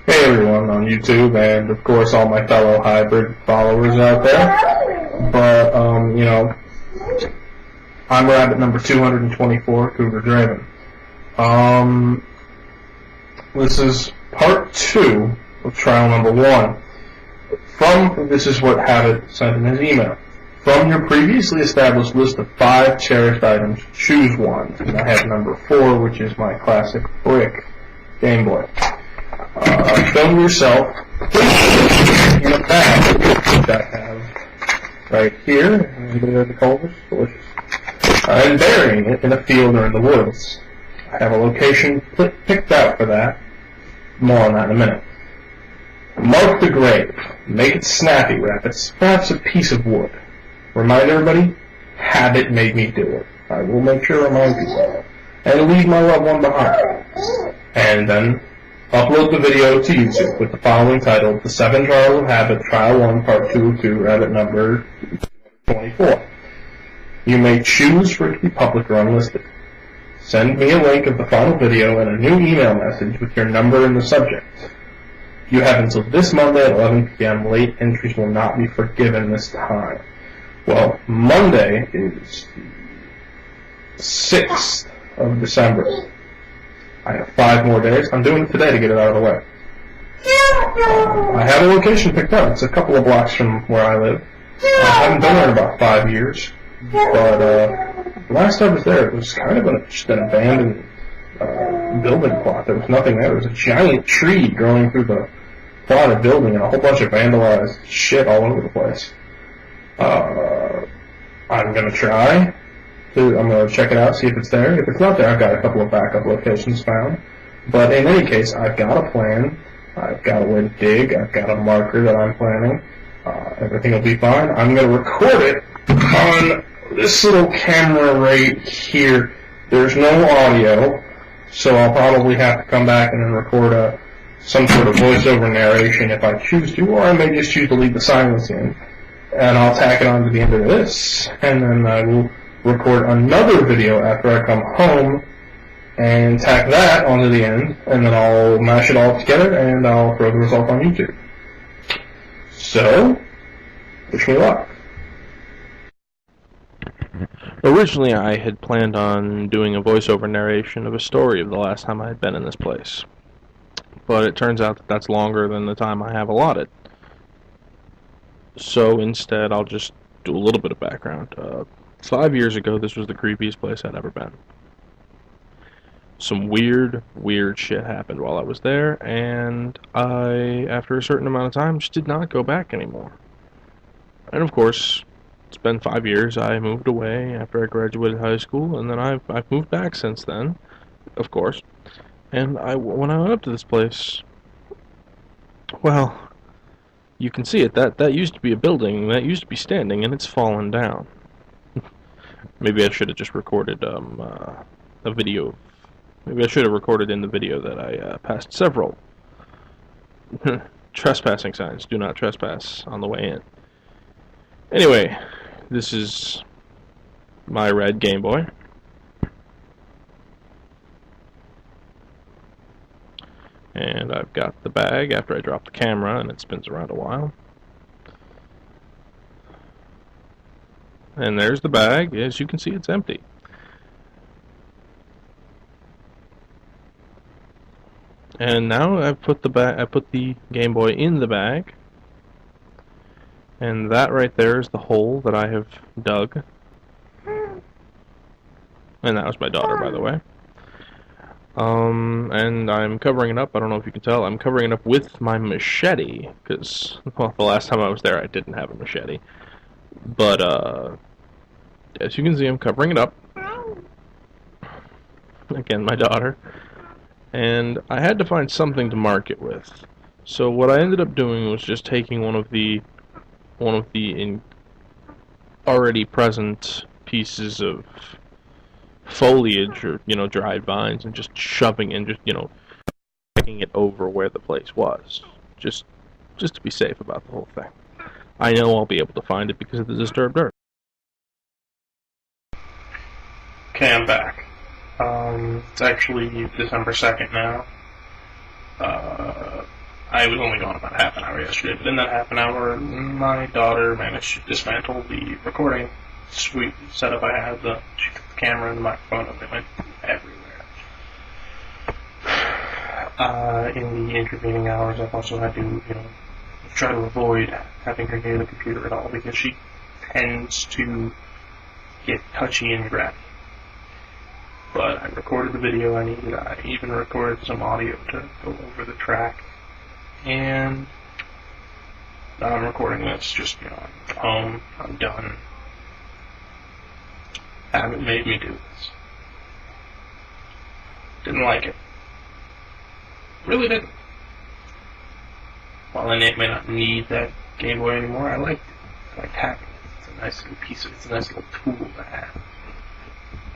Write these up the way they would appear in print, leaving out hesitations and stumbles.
Hey everyone on YouTube, and of course all my fellow hybrid followers out there. But, I'm rabbit number 224, Cougar Draven. This is part 2 of trial number 1. This is what Habit sent in his email. From your previously established list of 5 cherished items, choose one. And I have number 4, which is my classic brick Game Boy. Film yourself in a bag that I have right here. Anybody heard the Culver's? Delicious. And burying it in a field or in the woods. I have a location picked out for that. More on that in a minute. Mark the grave. Make it snappy, rabbits. Perhaps a piece of wood. Remind everybody, Habit made me do it. I will make sure to remind you of it. And leave my loved one behind. And then upload the video to YouTube with the following title: Theseventrialsofhabit Habit Trial 1 Part 2 of 2, rabbit number 24. You may choose for it to be public or unlisted. Send me a link of the final video and a new email message with your number in the subject. You have until this Monday at 11 p.m. Late entries will not be forgiven this time. Well, Monday is the 6th of December. I have 5 more days. I'm doing it today to get it out of the way. I have a location picked up. It's a couple of blocks from where I live. I haven't been there in about 5 years. But last time I was there, it was kind of just an abandoned building plot. There was nothing there. There was a giant tree growing through the plot of building and a whole bunch of vandalized shit all over the place. I'm going to try. I'm going to check it out, see if it's there. If it's not there, I've got a couple of backup locations found. But in any case, I've got a plan. I've got a way to dig. I've got a marker that I'm planning. Everything will be fine. I'm going to record it on this little camera right here. There's no audio, so I'll probably have to come back and then record some sort of voiceover narration if I choose to, or I may just choose to leave the silence in. And I'll tack it on to the end of this, and then I will record another video after I come home and tack that onto the end, and then I'll mash it all together and I'll throw the result on YouTube. So, wish me luck. Originally, I had planned on doing a voiceover narration of a story of the last time I had been in this place. But it turns out that that's longer than the time I have allotted. So instead, I'll just do a little bit of background. 5 years ago, this was the creepiest place I'd ever been. Some weird shit happened while I was there, and I, after a certain amount of time, just did not go back anymore. And of course, it's been 5 years. I moved away after I graduated high school, and then I've moved back since then, of course. And when I went up to this place, well, you can see it. That used to be a building. That used to be standing, and it's fallen down. Maybe I should have just recorded a video. Maybe I should have recorded in the video that I passed several trespassing signs. Do not trespass on the way in. Anyway, this is my red Game Boy. And I've got the bag after I drop the camera, and it spins around a while. And there's the bag. As you can see, it's empty. And now I've put the Game Boy in the bag. And that right there is the hole that I have dug. And that was my daughter, by the way. And I'm covering it up. I don't know if you can tell. I'm covering it up with my machete, because, well, the last time I was there I didn't have a machete. But, as you can see, I'm covering it up. Again, my daughter. And I had to find something to mark it with. So what I ended up doing was just taking one of the already present pieces of foliage or, dried vines, and just shoving and just, taking it over where the place was. Just to be safe about the whole thing. I know I'll be able to find it because of the disturbed earth. Okay, I'm back. It's actually December 2nd now. I was only gone about half an hour yesterday, but in that half an hour, my daughter managed to dismantle the recording suite setup I had. She took the camera and the microphone, and they went everywhere. In the intervening hours, I've also had to, try to avoid having her near the computer at all, because she tends to get touchy and grabby. But I recorded the video I needed. I even recorded some audio to go over the track. And now I'm recording this, just, I'm home, I'm done. Haven't made me do this. Didn't like it. Really didn't. While I may not need that Game Boy anymore, I liked it. I liked having it. It's a nice little it's a nice little tool to have.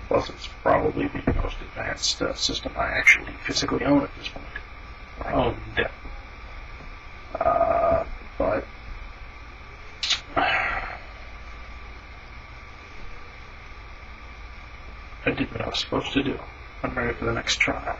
Plus, it's probably the most advanced system I actually physically own at this point. Or owned. But I did what I was supposed to do. I'm ready for the next trial.